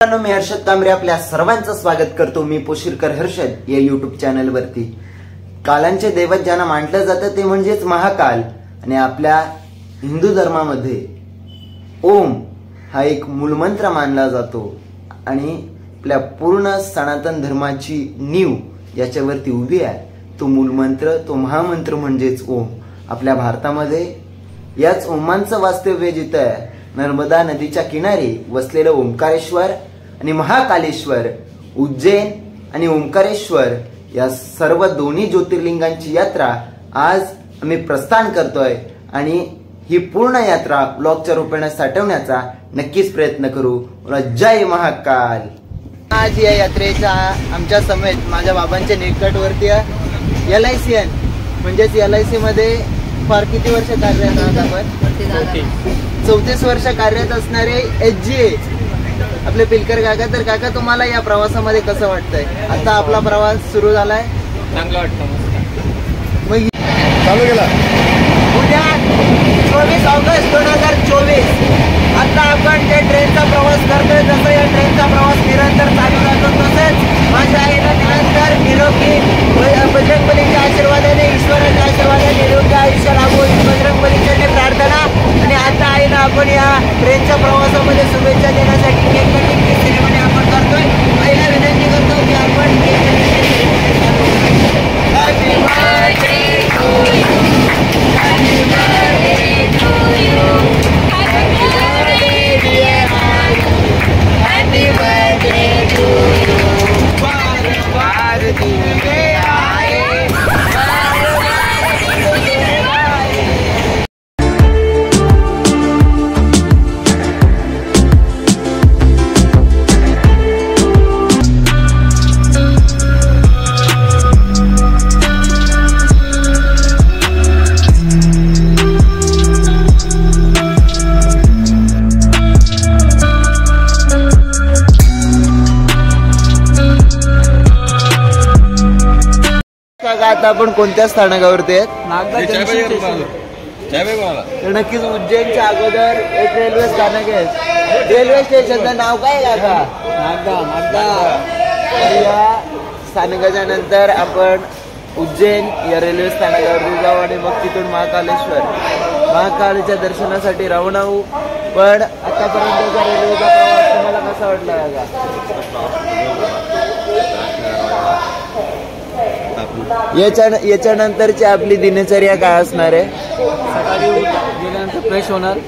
मी हर्षद तांबरे आपल्या सर्वांचं स्वागत करतो। मी पोशिरकर हर्षद या युट्यूब चॅनल वरती। कालांचे दैवत ज्यांना मानलं जातं ते म्हणजेच महाकाल आणि आपल्या हिंदू धर्मामध्ये ओम हा एक मूलमंत्र मानला जातो आणि आपल्या पूर्ण सनातन धर्माची नीव याच्यावरती उभी आहे। तो मूलमंत्र, तो महामंत्र म्हणजेच ओम। आपल्या भारतामध्ये याच ओमांचं वास्तव्य जिथं आहे, नर्मदा नदीच्या किनारी वसलेलं ओंकारेश्वर आणि महाकालेश्वर, उज्जैन आणि ओंकारेश्वर या सर्व दोन्ही ज्योतिर्लिंगांची यात्रा आज आम्ही प्रस्थान करतोय आणि ही पूर्ण यात्रा ब्लॉगच्या रूपाने साठवण्याचा नक्कीच प्रयत्न करू। जय महाकाल। आज या यात्रेचा आमच्या समेत माझ्या बाबांच्या निकटवर्ती LIC म्हणजेच LIC मध्ये फार किती वर्ष कार्यरत आहात आपण? 34 वर्ष कार्यरत असणारे SGA आपले पिलकर काका। तर काका, तुम्हाला या प्रवासामध्ये कसं वाटतंय? आता आपला प्रवास सुरू झालाय, चांगलं वाटतं। मग चालू गेला उद्या 24 ऑगस्ट 2024 आता आपण जे ट्रेनचा प्रवास करतोय, जसं या ट्रेनचा प्रवास निरंतर चालू राहतो तसेच माझ्या आईला निरंतर निरोगी बजरंगबलीच्या आशीर्वादाने, ईश्वराच्या आशीर्वादाने निरोगी आयुष्य लाभो ही बजरंगबलीची प्रार्थना। आणि आता आईला आपण या ट्रेनच्या प्रवासामध्ये शुभेच्छा देण्यासाठी केक कटिंग सेरेमनी आपण करतोय। आईला विनंती करतो की आपण happy birthday to you, happy birthday to you, happy birthday dear आई, हॅपी बर्थडे टू यू। बार बार दिले आए, बार बार दिले आए। आता आपण कोणत्या स्थानकावरती आहेत? तर नक्कीच उज्जैनच्या अगोदर एक रेल्वे स्थानक आहे। रेल्वे स्टेशनचं नाव काय काका? नागदा। या स्थानकाच्या नंतर आपण उज्जैन या रेल्वे स्थानकावरती जाऊ आणि मग तिथून महाकालच्या दर्शनासाठी रवाना होऊ। पण आतापर्यंतचा रेल्वेचा प्रवास तुम्हाला कसा वाटला काका? याच्यानंतरची आपली दिनचर्या काय असणार आहे? सकाळी गेल्यानंतर फ्रेश होणार,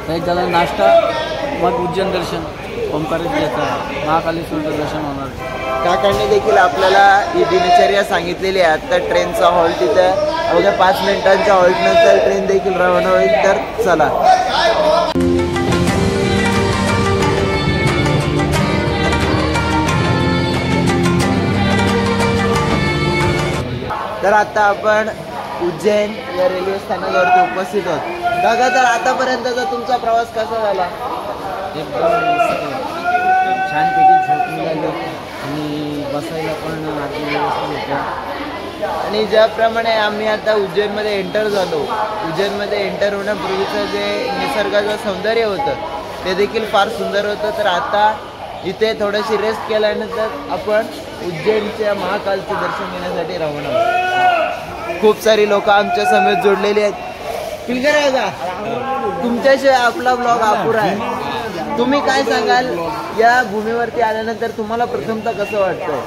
फ्रेश झाला नाश्ता, मग उज्जैन दर्शन, ओंकारेश्वरचं, महाकालेश्वरचं दर्शन होणार। काकांनी देखील आपल्याला ही दिनचर्या सांगितलेली आहे। आता ट्रेनचा हॉल्ट तिथं अवघ्या 5 मिनिटांच्या हॉल्ट नंतर ट्रेन देखील रवाना होईल। तर चला, तर आता आपण उज्जैन या रेल्वे स्थानकावरती उपस्थित आहोत। काका, तर आतापर्यंतचा तुमचा प्रवास कसा झाला? एकदम छानपैकी झोप मिळाली आणि बसायला पण व्यवस्थित होतं। आणि ज्याप्रमाणे आम्ही आता उज्जैनमध्ये एंटर झालो, उज्जैनमध्ये एंटर होण्यापूर्वीचं जे निसर्गाचं सौंदर्य होतं ते देखील फार सुंदर होतं। तर आता इथे थोडीशी रेस्ट केल्यानंतर आपण उज्जैनच्या महाकालचे दर्शन घेण्यासाठी रवाना आहोत। खूप सारी लोक आमच्या समेत जोडलेली आहेत। पिलकर आहे का? तुमच्याशिवाय आपला ब्लॉग अपुरा आहे। तुम्ही काय सांगाल या भूमीवरती आल्यानंतर तुम्हाला प्रथमतः कसं वाटतंय?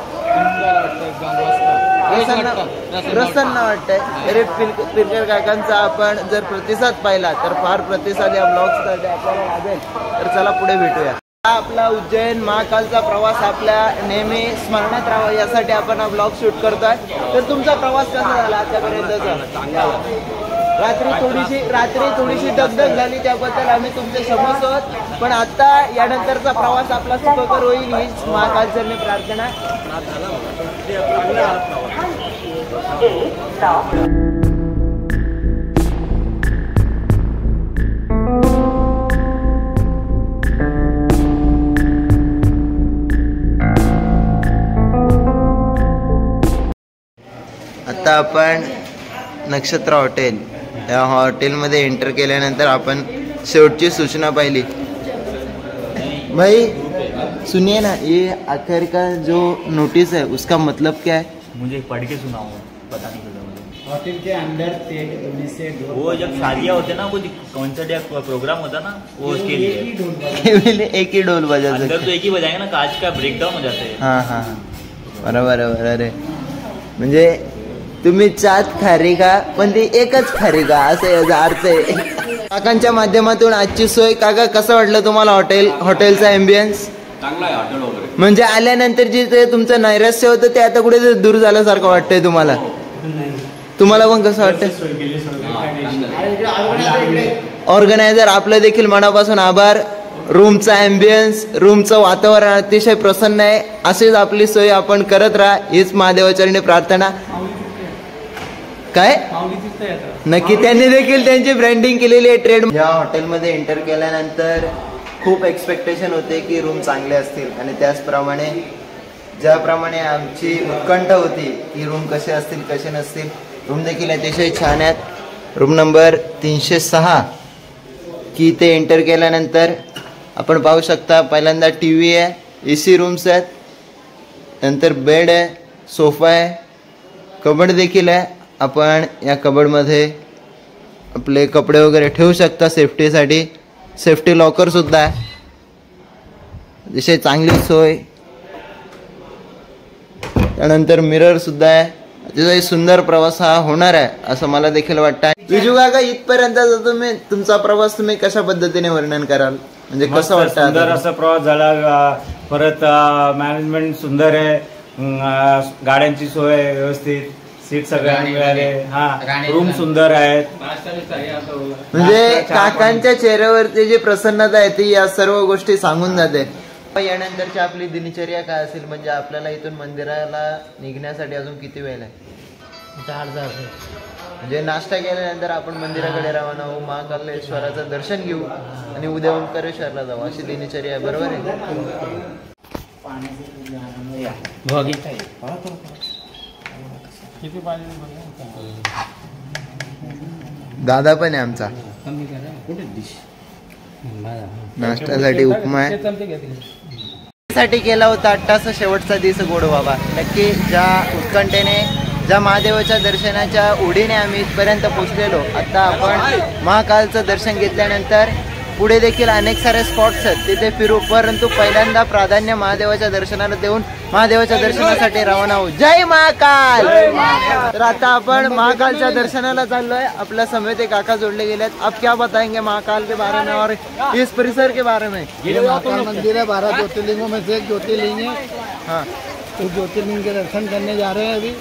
प्रसन्न वाटतंय। अरे पिलकर काकांचा आपण जर प्रतिसाद पाहिला तर फार प्रतिसाद या ब्लॉगसाठी आपल्याला लाभेल। तर चला पुढे भेटूया। आपला उज्जैन महाकालचा प्रवास आपल्या नेहमी स्मरणात राहावा यासाठी आपण हा ब्लॉग शूट करतोय। तर तुमचा प्रवास कसा झाला आतापर्यंतचा? रात्री थोडीशी दगदग झाली, त्याबद्दल आम्ही तुमचे क्षमस्व आहोत। पण आता यानंतरचा प्रवास आपला सुखकर होईल हीच महाकालचरणी प्रार्थना। आता आपण नक्षत्र हॉटेल या हॉटेलमध्ये एंटर केल्यानंतर आपण शेवटची सूचना पाहिली। भाई सुनिए ना, ये आखिर का जो नोटिस है उसका मतलब क्या है? मुझे पढ़ के सुनाओ, पता नहीं चला मुझे। होटल के अंदर से वो जब शादियाँ होते ना, वो कॉन्सर्ट या प्रोग्राम होता ना, वो उसके लिए एक ही ढोल बजा अंदर सकते. तो एक ही बजाएंगे ना, कांच का ब्रेकडाउन हो जाते हैं। हां हां बरोबर बरोबर. अरे म्हणजे तुम्ही चात खारी का पण ती एकच खारी का असं याचा अर्थ आहे. काकांच्या माध्यमातून आजची सोय. काका कसं वाटलं तुम्हाला हॉटेलचा एम्बियन्स? चांगला आहे हॉटेल वगैरे. म्हणजे आल्यानंतर जे ते तुमचं नैराश्य होतं ते आता कुठे दूर झाल्यासारखं वाटतंय तुम्हाला? तुम्हाला पण कसं वाटतं? ऑर्गनायझर आपलं देखील मनापासून आभार. रूमचा एम्बियन्स, रूमचं वातावरण अतिशय प्रसन्न आहे. अशीच आपली सोय आपण करत राहा हीच महादेवाचरणी प्रार्थना. काय नक्की त्यांनी देखील त्यांची ब्रँडिंग केलेली आहे ट्रेड. या हॉटेलमध्ये एंटर केल्यानंतर खूप एक्सपेक्टेशन होते की रूम चांगले असतील आणि त्याचप्रमाणे ज्याप्रमाणे आमची उत्कंठ होती की रूम कसे असतील कसे नसतील, रूम देखील अतिशय छान आहेत. रूम नंबर 306 की ते एंटर केल्यानंतर आपण पाहू शकता पहिल्यांदा TV आहे, AC रूम्स आहेत, नंतर बेड आहे, सोफा आहे, कबड देखील आहे. आपण या कबडमध्ये आपले कपडे वगैरे ठेवू शकता सेफ्टीसाठी. सेफ्टी लॉकर सुद्धा आहे. अतिशय चांगली सोय. त्यानंतर मिरर सुद्धा आहे. अतिशय सुंदर प्रवास हा होणार आहे असं मला देखील वाटतं. विजू काका, इथपर्यंत तुम्ही तुमचा प्रवास तुम्ही कशा पद्धतीने वर्णन कराल? म्हणजे कसं वाटतं? सुंदर असा प्रवास झाला. परत मॅनेजमेंट सुंदर आहे. गाड्यांची सोय आहे व्यवस्थित. सीट सगळ्यांना मिळाले. हा, रूम सुंदर आहेत. म्हणजे काकांच्या चेहऱ्यावरती जी प्रसन्नता आहे ती या सर्व गोष्टी सांगून जाते. यानंतरची आपली दिनचर्या काय असेल? म्हणजे आपल्याला इथून मंदिराला निघण्यासाठी अजून किती वेळ आहे? 4 तास. म्हणजे नाश्ता केल्यानंतर आपण मंदिराकडे रवाना होऊ, महाकालेश्वराचं दर्शन घेऊ आणि उद्या ओंकारेश्वरला जाऊ, अशी दिनचर्या आहे. बरोबर आहे? दादा पण आहे आमचा. नाश्त्यासाठी उपमा आहे. साठी केला होता 8 तास शेवटचा दिवस गोड बाबा. नक्की ज्या उत्कंठेने, ज्या महादेवाच्या दर्शनाच्या ओढीने आम्ही इथपर्यंत पोहोचलेलो. आता आपण महाकालचं दर्शन घेतल्यानंतर पुढे देखील अनेक सारे स्पॉट्स आहेत तिथे फिरू, परंतु पहिल्यांदा प्राधान्य महादेवाच्या दर्शनाला देऊन महादेवाच्या दर्शनासाठी रवाना होऊ. जय महाकाल. तर आता आपण महाकालच्या दर्शनाला चाललोय. आपल्या समेत एक काका जोडले गेलेत. आप क्या बताएंगे महाकाल के बारे में और इस परिसर के बारे में? ये महाकाल मंदिर है, 12 ज्योतिर्लिंगों में से एक ज्योतिर्लिंग है. हाँ, उस ज्योतिर्लिंग के दर्शन करने जा रहे हैं अभी.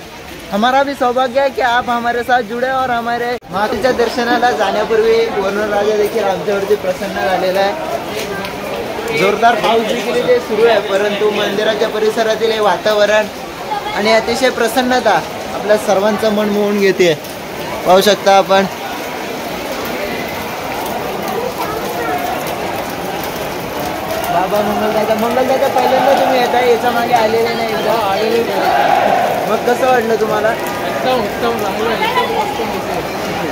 हमारा भी सौभाग्य है कि आप हमारे साथ जुड़े और हमारे महाकालच्या दर्शनाला जाण्यापूर्वी वरुणराजा देखील आमच्यावरती प्रसन्न झालेला आहे. जोरदार पाऊस देखील इथे सुरू आहे, परंतु मंदिराच्या परिसरातील हे वातावरण आणि अतिशय प्रसन्नता आपल्या सर्वांचं मन मोहून घेते. पाहू शकता आपण. बाबा मंगलदादा पहिल्यांदा तुम्ही येता, याच्या मागे आलेले नाही एकदा? आलेले. मग कसं वाटलं तुम्हाला?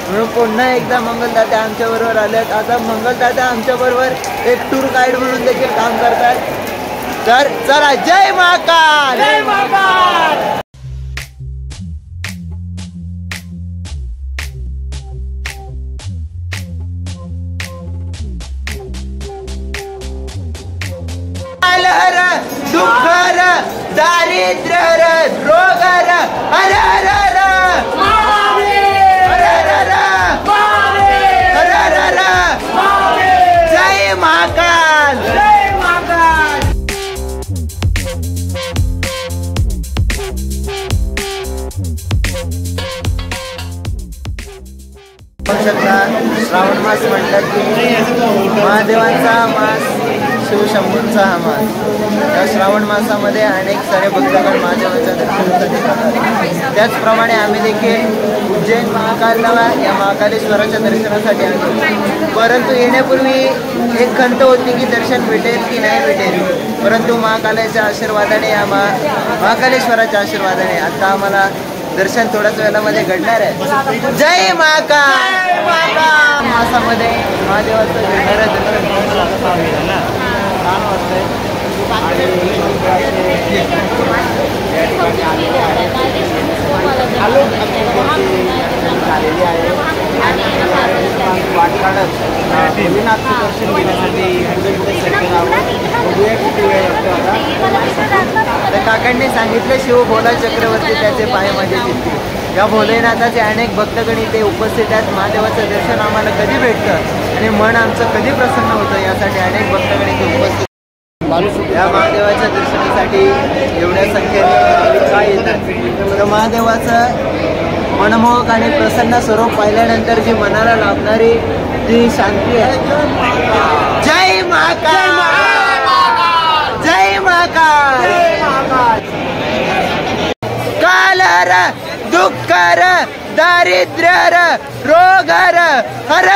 म्हणून पुन्हा एकदा मंगलदादा आमच्या बरोबर आलेत. आता मंगलदादा आमच्या बरोबर एक टूर गाईड म्हणून देखील काम करतात. तर चला, जय महाकाल. जय महाकाल. दुःखर, दारिद्र्य, रोगर, हर हर हर हर हर हर हर हर. जय महाकाल. जय महाकाल. श्रावण मास म्हटलं की महादेवांचा मास, शिवशंभूंचा हा मास. या श्रावण मासामध्ये अनेक सारे भक्तगण महादेवाच्या दर्शनासाठी जातात. त्याचप्रमाणे आम्ही देखील उज्जैन महाकालला या महाकालेश्वराच्या दर्शनासाठी आलो. परंतु येण्यापूर्वी एक खंत होती की दर्शन भेटेल की नाही भेटेल, परंतु महाकालाच्या आशीर्वादाने, या महाकालेश्वराच्या आशीर्वादाने आता आम्हाला दर्शन थोड्याच वेळामध्ये घडणार आहे. जय महाकाल. मासामध्ये महादेवाचं घडणारं दर्शन छान वाटतंय. वाट काढत भोलेनाथचं दर्शन घेण्यासाठी तर काकांनी सांगितलं शिव भोला चक्रवर्ती त्याचे पाय माझे चित्ती। या भोलेनाथाचे अनेक भक्तगण इथे उपस्थित आहेत। महादेवाचं दर्शन आम्हाला कधी भेटतं आणि मन आमचं कधी प्रसन्न होतं यासाठी अनेक भक्तगण इथे उपस्थित। या महादेवाच्या दर्शनासाठी एवढ्या संख्येने काय येतात तर महादेवाचं मनमोहक आणि प्रसन्न स्वरूप पाहिल्यानंतर जी मनाला लाभणारी जी शांती आहे। जय महाकाल, जय महाकाल। कालर दुःखर दारिद्र्यर रोगर हर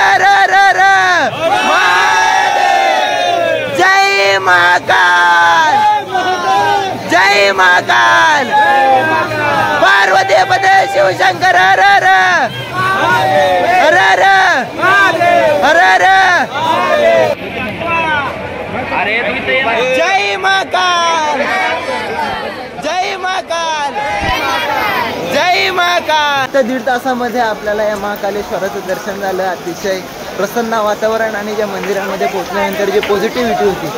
जय महाकाल, जय महाकाल। पार्वती पदे शिवशंकर हर हर हर हर हर जय महाकाल, जय महाकाल, जय महाकाल। तर 1.5 तासामध्ये आपल्याला या महाकालेश्वराचं दर्शन झालं। अतिशय प्रसन्न वातावरण आणि ज्या मंदिरामध्ये पोहोचल्यानंतर जी पॉझिटिव्हिटी होती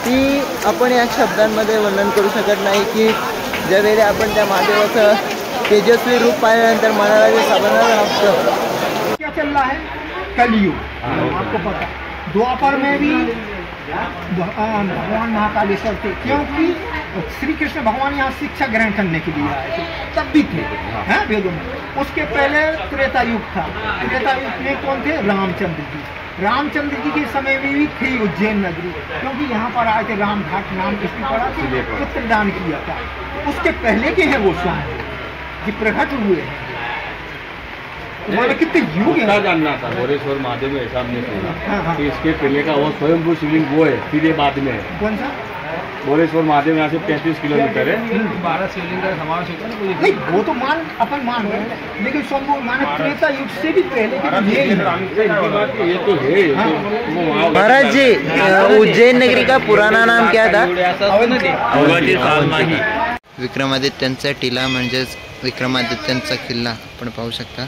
ती आपण या शब्दांमध्ये वर्णन करू शकत नाही की ज्यावेळी आपण त्या महादेवाचं तेजस्वी रूप पाहिल्यानंतर मनाला जे समाधान वाटतं। क्या चल रहा है कलयुग, आपको पता द्वापर में भी भगवान महाकालेश्वर थे क्योंकि श्री कृष्ण भगवान यहाँ शिक्षा ग्रहण करने के लिए आए थे, तब भी थे हैं वेदों में। उसके पहले त्रेता युग था। त्रेता युग में कौन थे? रामचंद्र जी। रामचंद्र जी के समय में भी थी उज्जैन नगरी, क्योंकि यहाँ पर आए थे राम घाट नाम इसकी पड़ा था, पुत्रदान किया था। उसके पहले के हैं वो स्वामी जी प्रकट हुए हैं। तुम्हारा कितने युग है जानना था। बोरेश्वर महादेव में ऐसा हमने सुना कि इसके पहले का वो स्वयंभू शिवलिंग वो है, फिर ये बाद में है। कौन सा? बोरेश्वर महादेव यहाँ से 35 किलोमीटर है। 12 शिवलिंग का समावेश होता है ना। नहीं वो तो अपन मान रहे हैं, लेकिन स्वयं माने त्रेता युग से भी पहले के ये तो है। महाराज जी, उज्जैन नगरी का पुराना नाम क्या था? विक्रमादित्यांचा टिला म्हणजेच विक्रमादित्यांचा किल्ला आपण पाहू शकता।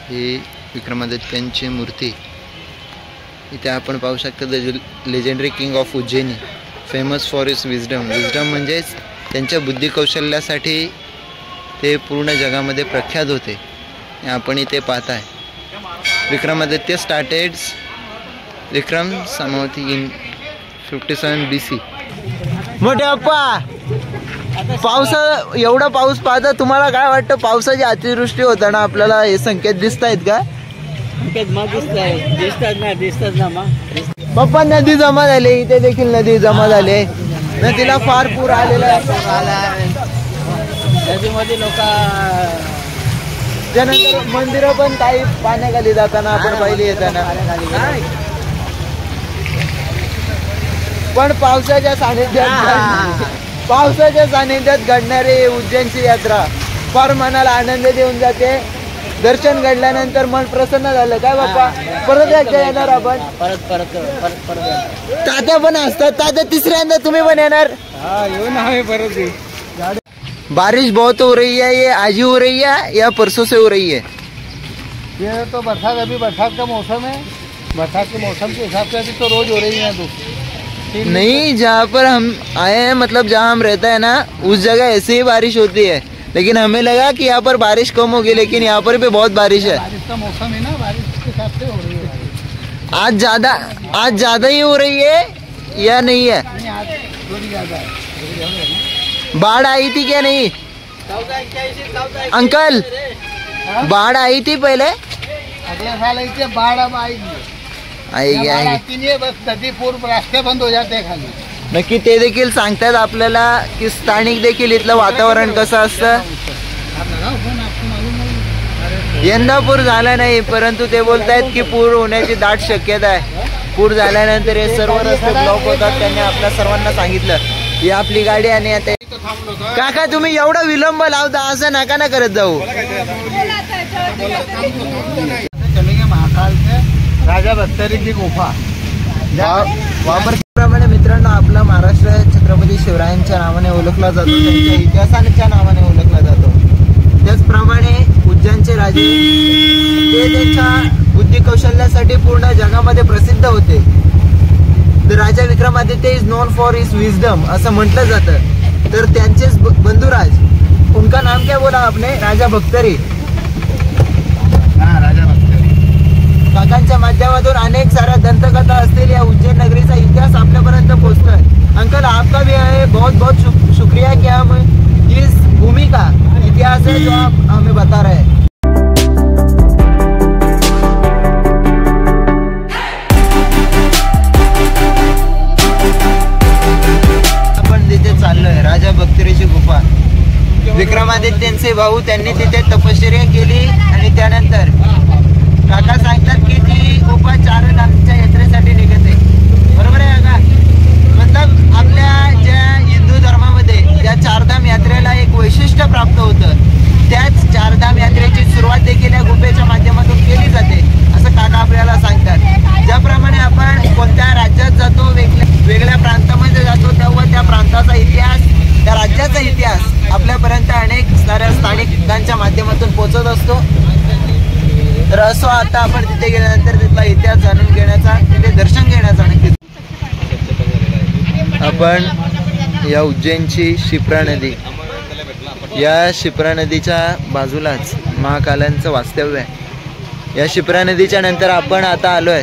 ही विक्रमादित्यांची मूर्ती इथे आपण पाहू शकता। The legendary king of Ujjaini, famous for his wisdom. Wisdom म्हणजेच त्यांच्या बुद्धिकौशल्यासाठी ते पूर्ण जगामध्ये प्रख्यात होते। आपण इथे पाहताय विक्रमादित्य स्टार्टेड विक्रम समाप्ती इन 57 BC। मोठे अप्पा, एवढा पाऊस पाहता तुम्हाला काय वाटतं? पावसाची अतिवृष्टी होताना आपल्याला हे संकेत दिसत आहेत का? दिसतात ना मग पप्पा नदी जमा झाली, इथे देखील नदी जमा झाली। नदीला फार पूर आलेला आहे। नदीमध्ये लोक त्यानंतर मंदिरं पण काही पाण्याखाली जाताना आपण पाहिली येताना। पण पावसाच्या सानिध्यात घडणारी उज्जैनची यात्रा फार मनाला आनंद देऊन जाते। दर्शन घडल्यानंतर मन प्रसन्न झालं काय बाप्पा? परत एकदा येणार आपण? परत तात्या पण असतात। तात्या तिसऱ्यांदा तुम्ही पण येणार? बारिश बहुत हो रही है, ये आज ही हो रही है या परसों से हो रही है? ये तो बरसात, अभी बरसात का मौसम है। बरसात के मौसम के हिसाब से अभी तो रोज हो रही है। नहीं, जहाँ पर हम आए हैं मतलब जहाँ हम रहते हैं ना उस जगह ऐसे ही बारिश होती है, लेकिन हमें लगा कि यहाँ पर बारिश कम होगी, लेकिन यहाँ पर भी बहुत बारिश है। बारिश का मौसम है ना, बारिश के हिसाब से हो रही है। आज ज्यादा ही हो रही है या नहीं है? आज थोड़ी ज्यादा है। बाढ़ आई थी क्या? नहीं अंकल, बाढ़ आई थी पहले? अगले साल आई थी बाढ़, अब आएगी। आएगी आएगी। आती नहीं है, बस नदी पूर्व रास्ते बंद हो जाते हैं खाली। नक्की ते देखील सांगतात आपल्याला की स्थानिक देखील इथलं वातावरण कसं असतं। यंदा पूर झाला नाही, परंतु ते बोलतायत की पूर होण्याची दाट शक्यता आहे। पूर झाल्यानंतर हे सर्व रस्ते ब्लॉक होतात। त्यांनी आपल्या सर्वांना सांगितलं ही आपली गाडी आणि आता काका तुम्ही एवढा विलंब लावता, असं नका ना करत जाऊ। चलेंगे महाकाल से राजा बख्तरी की गुफा। वापर प्रमाणे मित्रांनो, आपला महाराष्ट्र छत्रपती शिवरायांच्या नावाने ओळखला जातो, त्यांच्या इतिहासाच्या नावाने ओळखला जातो. त्याचप्रमाणे उज्जैनचे राजे ते त्यांच्या बुद्धी कौशल्यासाठी पूर्ण जगामध्ये प्रसिद्ध होते. राजा Vikramaditya is known for his wisdom असं म्हटलं जातं. तर त्यांचेच बंधुराज, उनका नाम क्या बोला आपने? राजा भक्तरी. राजा भक्तरी. काकांच्या माध्यमातून अनेक साऱ्या दंतकथा असतील. या उज्जैन नगरीचा इतिहास आपल्यापर्यंत पोहोचतोय. अंकल, आपका भी है बहुत बहुत शुक्रिया कि हम इस भूमि का इतिहास है जो आप हमें बता रहे हैं. आपण तिथे चाललोय राजा भक्तरीची गुफा. विक्रमादित्यांचे भाऊ त्यांनी तिथे तपश्चर्या केली आणि त्यानंतर काका सांगतात की ती गुफा 4 धामच्या यात्रेसाठी निघते. बरोबर आहे का? मतलब आपल्या ज्या हिंदू धर्मामध्ये त्या 4 धाम यात्रेला एक वैशिष्ट्य प्राप्त होतं. त्याच 4 धाम यात्रेची सुरुवात देखील या गुफेच्या माध्यमातून केली जाते असं काका आपल्याला सांगतात. ज्याप्रमाणे आपण कोणत्या राज्यात जातो, वेगळ्या प्रांतामध्ये जातो, तेव्हा त्या प्रांताचा इतिहास, त्या राज्याचा इतिहास आपल्यापर्यंत अनेक साऱ्या स्थानिकांच्या माध्यमातून पोहोचत असतो. तर असो, आता आपण तिथे गेल्यानंतर तिथला इतिहास जाणून घेण्याचा, तिथे दर्शन घेण्याचा नक्कीच. आपण या उज्जैनची शिप्रा नदी, या शिप्रा नदीच्या बाजूलाच महाकालांचं वास्तव्य आहे. या शिप्रा नदीच्या नंतर आपण आता आलोय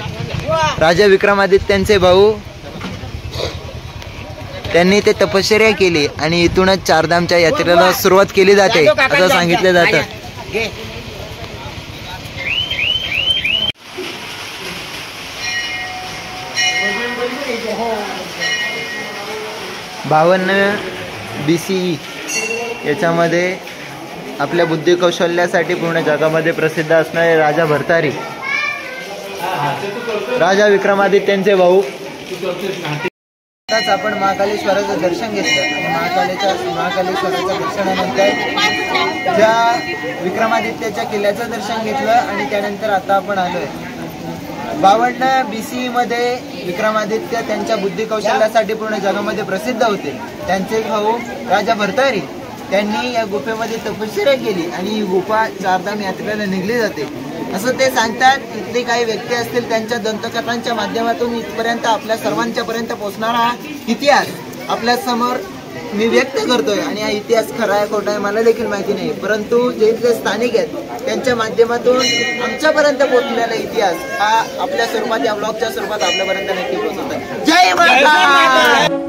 राजा विक्रमादित्यांचे भाऊ, त्यांनी ते तपश्चर्या केली आणि इथूनच 4 धामच्या यात्रेला सुरुवात केली जाते असं सांगितलं जातं. 52 BCE याच्यामध्ये आपल्या बुद्धी कौशल्यासाठी पूर्ण जगामध्ये प्रसिद्ध असणारे राजा भर्तारी, राजा विक्रमादित्यांचे भाऊ. आताच आपण महाकालेश्वराचं दर्शन घेतलं आणि महाकालेश्वराच्या दर्शनानंतर ज्या विक्रमादित्याच्या किल्ल्याचं दर्शन घेतलं आणि त्यानंतर आता आपण आलोय 52 BCE मध्ये विक्रमादित्य त्यांच्या बुद्धी कौशल्यासाठी पूर्ण जगामध्ये प्रसिद्ध होते. त्यांचे भाऊ राजा भर्तारी त्यांनी या गुफेमध्ये तपश्चर्या केली आणि ही गुफा 4 धाम यात्रेला निघली जाते असं ते सांगतात. इथले काही व्यक्ती असतील, त्यांच्या दंतकथांच्या माध्यमातून इथपर्यंत आपल्या सर्वांच्या पर्यंत पोहोचणारा इतिहास आपल्या समोर मी व्यक्त करतोय. आणि हा इतिहास खरा आहे खोटा आहे मला देखील माहिती नाही, परंतु जे इथले स्थानिक आहेत त्यांच्या माध्यमातून आमच्यापर्यंत पोहोचलेला इतिहास हा आपल्या स्वरूपात, या ब्लॉगच्या स्वरूपात आपल्यापर्यंत नक्की पोहोचवत आहे. जय महाकाल.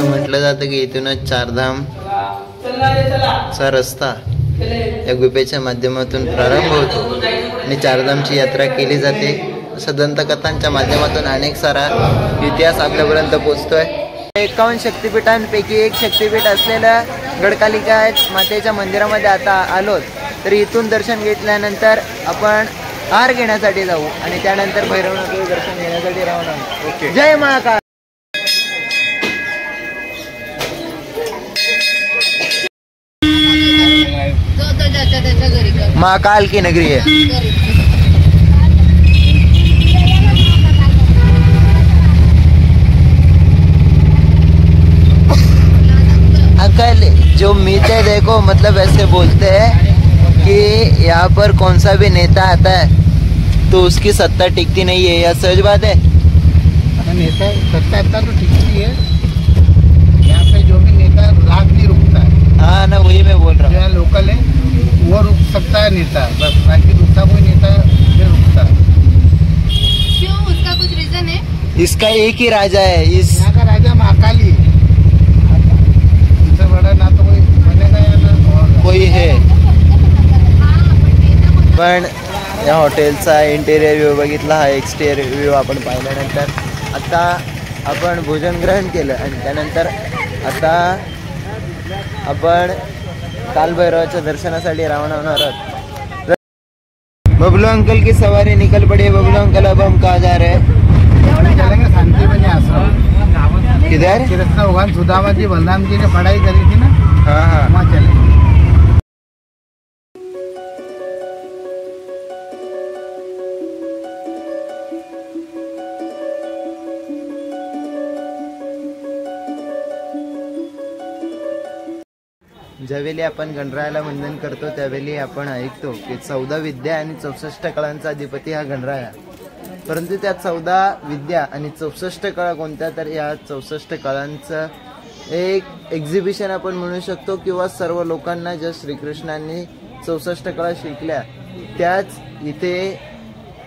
म्हटलं जातं की इथूनच 4 धाम चा रस्ता या गुफेच्या माध्यमातून प्रारंभ होतो आणि 4 धामची यात्रा केली जाते. असं दंतकथांच्या माध्यमातून अनेक सारा इतिहास आपल्यापर्यंत पोहोचतोय. 51 शक्तिपीठांपैकी एक शक्तिपीठ असलेल्या गडकालिका मातेच्या मंदिरामध्ये आता आलोत. तर इथून दर्शन घेतल्यानंतर आपण हार घेण्यासाठी जाऊ आणि त्यानंतर भैरवनाथाचे दर्शन घेण्यासाठी राहणार. ओके, जय महाकाल. महाकाल की नगरी है. अंकल, जो मीते देखो मतलब ऐसे बोलते हैं कि यहाँ पर कौन सा भी नेता आता है तो उसकी सत्ता टिकती नहीं है, यह सच बात है? नेता सत्ता तो टिकती है, यहाँ पे जो भी नेता रात नहीं रुकता है. हाँ ना, वही मैं बोल रहा हूँ. लोकल है वो रुक सकता है नेता, बस बाकी दूसरा कोई नेता नहीं रुकता. क्यों, उसका कुछ रीजन है? इसका एक ही राजा है, इस यहाँ का राजा महाकाली है. इससे बड़ा ना तो कोई बनेगा या ना कोई है. पण या हॉटेलचा इंटेरियर व्ह्यू बघितला, हा एक्सटेरियर व्ह्यू आपण पाहिल्यानंतर आता आपण भोजन ग्रहण केलं आणि त्यानंतर आता आपण कालभैरवाच्या दर्शनासाठी रवाना होणार आहोत. बबलू अंकल की सवारी निकल पड़ी. बबलू अंकल, अब हम कहाँ जा रहे हैं? चलेंगे शांति बनी आश्रम. किधर? कृष्ण भगवान सुदामा जी बलराम जी ने पढ़ाई करी थी ना, हाँ हाँ। वहाँ चले। ज्यावेळी आपण गणरायाला वंदन करतो त्यावेळी आपण ऐकतो की 14 विद्या आणि 64 कळांचा अधिपती हा गणराया. परंतु त्या 14 विद्या आणि 64 कळा कोणत्या, तर या 64 कळांचं एक एक्झिबिशन आपण म्हणू शकतो, किंवा सर्व लोकांना ज्या श्रीकृष्णांनी 64 कळा शिकल्या त्याच इथे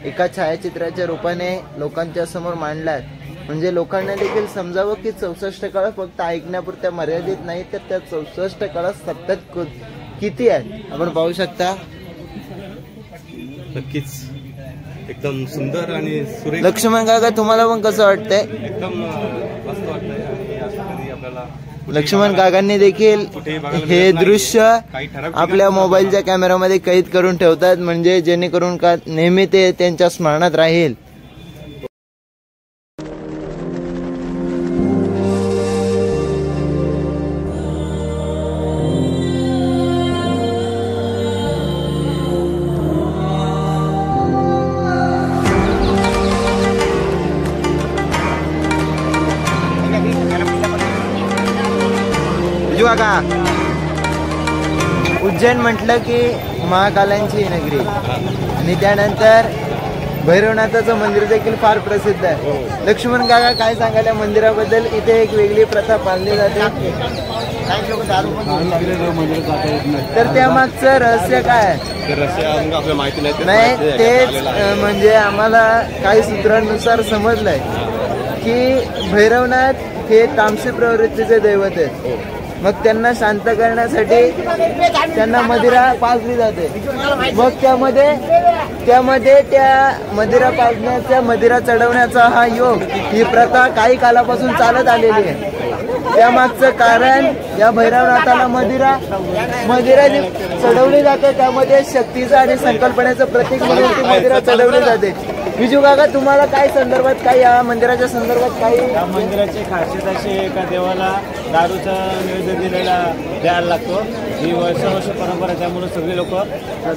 एका छायाचित्राच्या रूपाने लोकांच्या समोर मांडल्यात. म्हणजे लोकांना देखील समजावं की 64 कळा फक्त ऐकण्यापुरत्या मर्यादित नाही, तर त्या 64 कळा सतत किती आहेत आपण पाहू शकता. नक्कीच एकदम सुंदर आणि सुरेख. लक्ष्मण काका, तुम्हाला पण कसं वाटतंय? एकदम मस्त वाटतंय. आणि असं कधी आपल्याला लक्ष्मण काकांनी देखील हे दृश्य आपल्या मोबाईलच्या कॅमेरामध्ये कैद करून ठेवतात, म्हणजे जेणेकरून का नेहमी ते त्यांच्या स्मरणात राहील. काका, उज्जैन म्हटलं की महाकालांची नगरी, आणि त्यानंतर भैरवनाथाचं मंदिर देखील फार प्रसिद्ध आहे. लक्ष्मण काका, काय सांगाल या मंदिराबद्दल? इथे एक वेगळी प्रथा पाळली जाते, तर त्यामागचं रहस्य काय आहे? आपल्याला माहिती नाही. तेच म्हणजे आम्हाला काही सूत्रांनुसार समजलंय की भैरवनाथ हे तामसी प्रवृत्तीचे दैवत आहेत. मग त्यांना शांत करण्यासाठी त्यांना मदिरा पाजली जाते. मग त्यामध्ये त्या मदिरा पाजण्याचा, मदिरा चढवण्याचा हा योग, ही प्रथा काही कालापासून चालत आलेली आहे. त्यामागचं कारण, या भैरवनाथाला मदिरा जी चढवली जाते त्यामध्ये शक्तीचं आणि संकल्पनेचं प्रतीक म्हणून ती मदिरा चढवली जाते. विजू काका, तुम्हाला काय संदर्भात, काय या मंदिराच्या संदर्भात काही? या मंदिराची खासियत अशी, एका देवाला दारूचा नैवेद्य द्यायला लागतो. ही वर्ष परंपरा, त्यामुळे सगळे लोक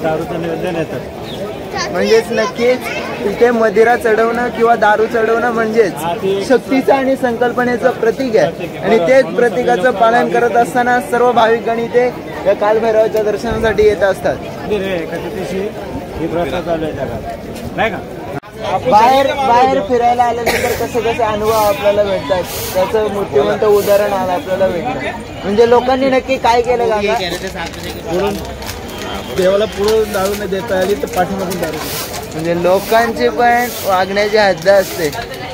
दारूचं नैवेद्य नेतात. म्हणजेच नक्कीच इथे मदिरा चढवणं किंवा दारू चढवणं म्हणजेच शक्तीचं आणि संकल्पनेचं प्रतीक आहे. आणि तेच प्रतीकाचं पालन करत असताना सर्व भाविकगण इथे या कालभैरवाच्या दर्शनासाठी येत असतात. ही प्रथा चालू आहे जगात, नाही का? बाहेर फिरायला आल्यानंतर कसे अनुभव आपल्याला भेटतात, त्याचं मूर्तिमंत उदाहरण आपल्याला भेटतं. म्हणजे लोकांनी नक्की काय केलं का? देवाला पुढे दारू न देता आली तर पाठीमागून दारू. म्हणजे लोकांची पण वागण्याची हद्द असते.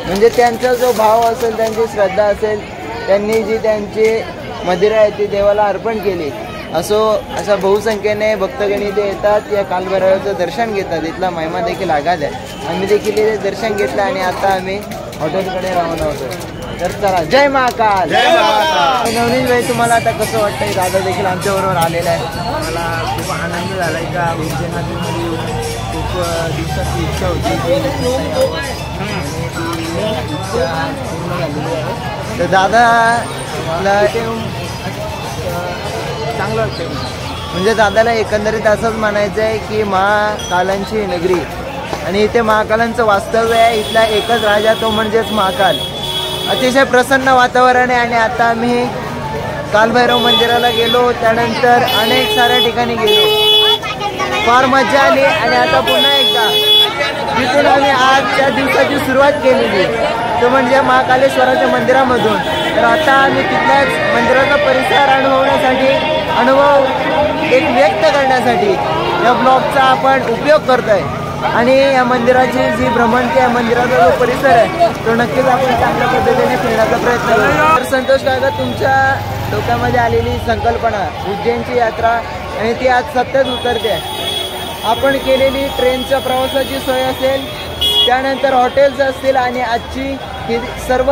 म्हणजे त्यांचा जो भाव असेल, त्यांची श्रद्धा असेल, त्यांनी जी त्यांची मदिरा आहे ती देवाला अर्पण केली. अशा बहुसंख्येने भक्तगण इथे येतात, या कालभैरवाचं दर्शन घेतात. इथला महिमा देखील आगाध आहे. आम्ही देखील इथे दर्शन घेतलं आणि आता आम्ही हॉटेलकडे रवाना होतो. तर चला, जय महाकाल. नवनीत भाई, तुम्हाला आता कसं वाटतंय? दादा देखील आमच्याबरोबर आलेला आहे. मला खूप आनंद झाला का उज्जैनामध्ये येऊन. खूप दिवसाची इच्छा होती तर दादा मला चांगलं वाटतं. म्हणजे दादाला एकंदरीत असंच म्हणायचं आहे की महाकालांची नगरी, आणि इथे महाकालांचं वास्तव्य आहे. इथला एकच राजा, तो म्हणजेच महाकाल. अतिशय प्रसन्न वातावरण आहे. आणि आता आम्ही कालभैरव मंदिराला गेलो, त्यानंतर अनेक साऱ्या ठिकाणी गेलो, फार मजा आली. आणि आता पुन्हा एकदा जिथून आम्ही आजच्या दिवसाची सुरुवात केलेली, तो म्हणजे महाकालेश्वराच्या मंदिरामधून. तर आता आम्ही तिथल्याच मंदिराचा परिसर अनुभव एक व्यक्त करण्यासाठी या ब्लॉगचा आपण उपयोग करतोय. आणि या मंदिराची जी भ्रमंती आहे, मंदिराचा जो परिसर आहे, तो नक्कीच आपण चांगल्या पद्धतीने फिरण्याचा प्रयत्न करू. तर संतोष काका, तुमच्या डोक्यामध्ये आलेली संकल्पना उज्जैनची यात्रा, आणि ती आज सत्यात उतरते. आपण केलेली ट्रेनच्या प्रवासाची सोय असेल, त्यानंतर हॉटेल्स असतील, आणि आजची ही सर्व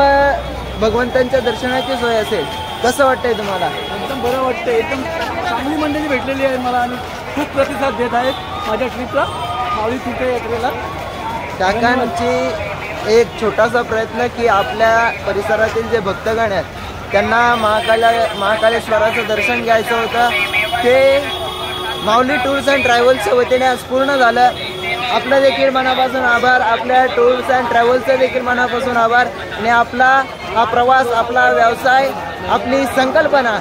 भगवंतांच्या दर्शनाची सोय असेल. कसं वाटतंय तुम्हाला? एकदम बरं वाटतं. एकदम चांगली मंडळी भेटलेली आहे मला, आणि खूप प्रतिसाद देत आहेत माझ्या ट्रिपला, माऊली तिथे यात्रेला. काकांची एक छोटासा प्रयत्न की आपल्या परिसरातील जे भक्तगण आहेत त्यांना महाकालेश्वराचं दर्शन घ्यायचं होतं, ते माऊली टूर्स अँड ट्रॅव्हल्सच्या वतीने आज पूर्ण झालं. आपलं देखील मनापासून आभार, आपल्या टूर्स अँड ट्रॅव्हल्सचं देखील मनापासून आभार. आणि आपला हा प्रवास, आपला व्यवसाय, आपली संकल्पना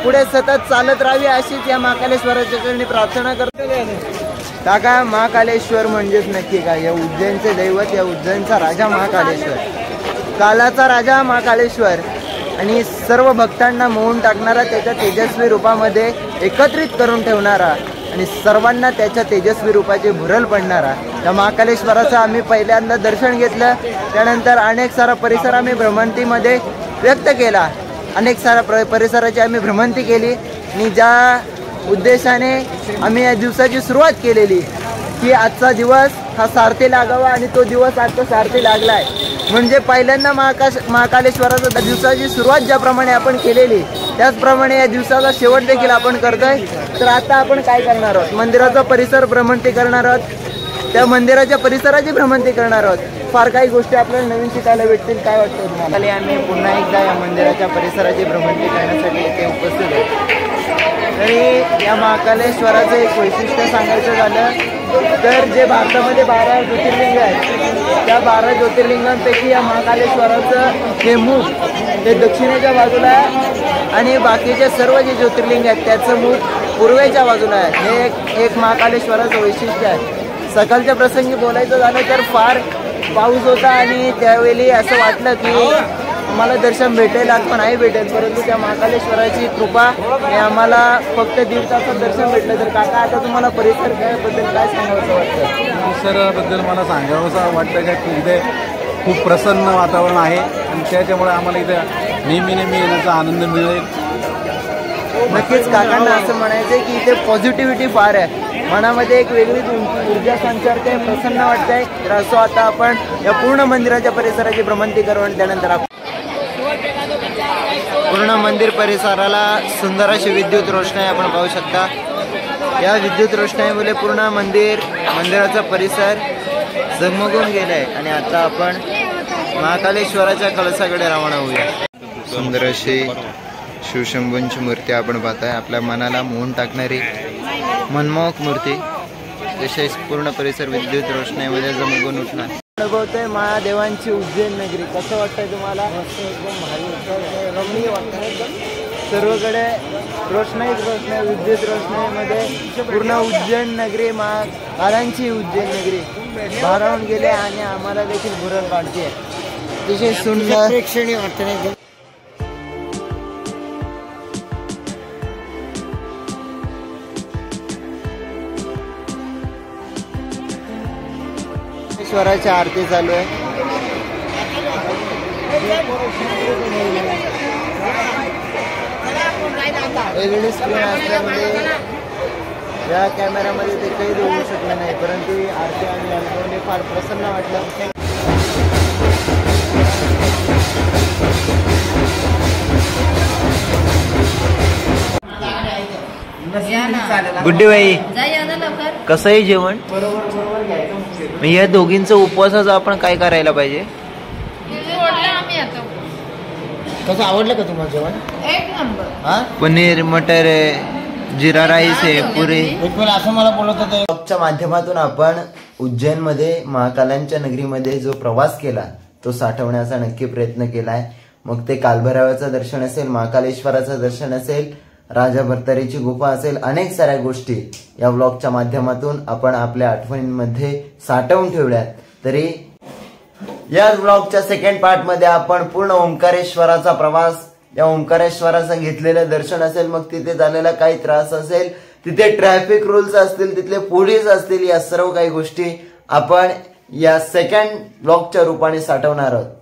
पुढे सतत चालत राहावी अशीच या महाकालेश्वराच्या चरणी प्रार्थना करतो. काका, महाकालेश्वर म्हणजेच नक्की काय? या उज्जैनचे दैवत, या उज्जैनचा राजा महाकालेश्वर, कालाचा राजा महाकालेश्वर आणि सर्व भक्तांना मोहून टाकणारा, त्याच्या तेजस्वी रूपामध्ये एकत्रित करून ठेवणारा आणि सर्वांना त्याच्या तेजस्वी रूपाची भुरळ पडणारा त्या महाकालेश्वराचं आम्ही पहिल्यांदा दर्शन घेतलं. त्यानंतर अनेक सारा परिसर आम्ही भ्रमंतीमध्ये व्यक्त केला, अनेक सारा परिसराची आम्ही भ्रमंती केली आणि ज्या उद्देशाने आम्ही या दिवसाची सुरुवात केलेली की आजचा दिवस हा सारथी लागावा आणि तो दिवस आता सारथी लागला आहे. म्हणजे पहिल्यांदा महाकालेश्वराच्या दिवसाची सुरुवात ज्याप्रमाणे आपण केलेली त्याचप्रमाणे या दिवसाचा शेवट देखील आपण करतोय. तर आता आपण काय करणार आहोत? मंदिराचा परिसर भ्रमंती करणार आहोत, त्या मंदिराच्या परिसराची भ्रमंती करणार आहोत. फार काही गोष्टी आपल्याला नवीन शिकायला भेटतील. काय वाटतं तुम्हाला? आम्ही पुन्हा एकदा या मंदिराच्या परिसराची भ्रमंती करण्यासाठी इथे उपस्थित आहे. तरी या महाकालेश्वराचं एक वैशिष्ट्य सांगायचं झालं तर जे भारतामध्ये 12 ज्योतिर्लिंग आहेत त्या 12 ज्योतिर्लिंगांपैकी या महाकालेश्वराचं हे मुख ते दक्षिणेच्या बाजूला आहे आणि बाकीचे सर्व जे ज्योतिर्लिंग आहेत त्याचं मुख पूर्वेच्या बाजूला आहे. हे एक महाकालेश्वराचं वैशिष्ट्य आहे. सकाळच्या प्रसंगी बोलायचं झालं तर फार पाऊस होता आणि त्यावेळी असं वाटलं की आम्हाला दर्शन भेटेल अथवा नाही भेटेल, परंतु त्या महाकालेश्वराची कृपा हे आम्हाला फक्त 1.5 तासात दर्शन भेटलं. तर काका, आता तुम्हाला परिसराबद्दल काय सांगावं वाटतं? परिसराबद्दल मला सांगावंसं वाटतं की इथे खूप प्रसन्न वातावरण आहे आणि त्याच्यामुळे आम्हाला इथे नेहमी येण्याचा आनंद मिळेल. नक्कीच काकांना असं म्हणायचं आहे की इथे पॉझिटिव्हिटी फार आहे, मनामध्ये एक वेगळीच ऊर्जा संचारते, प्रसन्न वाटतंय. तर असं आता आपण या पूर्ण मंदिराच्या परिसराची भ्रमंती करू आणि त्यानंतर आपण पूर्ण मंदिर परिसराला सुंदर अशी विद्युत रोषणाई आपण पाहू शकता. या विद्युत रोषणाईमुळे पूर्ण मंदिराचा परिसर झगमगून गेला आहे. आणि आता आपण महाकालेश्वराच्या कळसाकडे रवाना होऊया. सुंदर अशी शिवशंभूंची मूर्ती आपण पाहताय, आपल्या मनाला मोहून टाकणारी मनमोहक मूर्ती. तसेच पूर्ण परिसर विद्युत रोषणाईमध्ये झगमगून उठणार. अनुभवतोय महादेवांची उज्जैन नगरी. कसं वाटतंय तुम्हाला? एकदम भारी, रमणीय वाटतं. एकदम सर्वकडे रोषणाईच रोषणाई, विद्युत रोषणाईमध्ये पूर्ण उज्जैन नगरी, महाकालांची उज्जैन नगरी भारावून गेले आणि आम्हाला देखील भुरळ काढते. अतिशय सुंदर प्रेक्षणीय वाटतं. ईश्वराची आरती चालू आहे. LED स्क्रीन असल्यामुळे या कॅमेऱ्यामध्ये ते काही होऊ शकलं नाही, परंतु ही आरती आणि अनुभवने फार प्रसन्न वाटलं. गुड्डी बाई, कसं आहे जेवण? बरोबर या दोघींचं उपवासाचं आपण काय करायला पाहिजे? कसं आवडलं का तुम्हाला जेवण? एक नंबर. पनीर मटर आहे, जिरा राईस आहे, पुरी. असं मला बोलत होतं. ब्लॉगच्या माध्यमातून आपण उज्जैनमध्ये महाकालांच्या नगरीमध्ये जो प्रवास केला तो साठवण्याचा नक्की प्रयत्न केलाय. मग ते कालभैरवाचं दर्शन असेल, महाकालेश्वराचं दर्शन असेल, राजा भर्तरीची गुफा असेल, अनेक साऱ्या गोष्टी या व्लॉगच्या माध्यमातून आपण आपल्या आठवणींमध्ये साठवून ठेवल्यात. तरी या व्लॉगच्या सेकंड पार्ट मध्ये आपण पूर्ण ओंकारेश्वराचा प्रवास, या ओंकारेश्वराचं घेतलेलं दर्शन असेल, मग तिथे झालेला काही त्रास असेल, तिथे ट्रॅफिक रूल्स असतील, तिथले पोलीस असतील, या सर्व काही गोष्टी आपण या सेकंड व्लॉगच्या रूपाने साठवणार आहोत.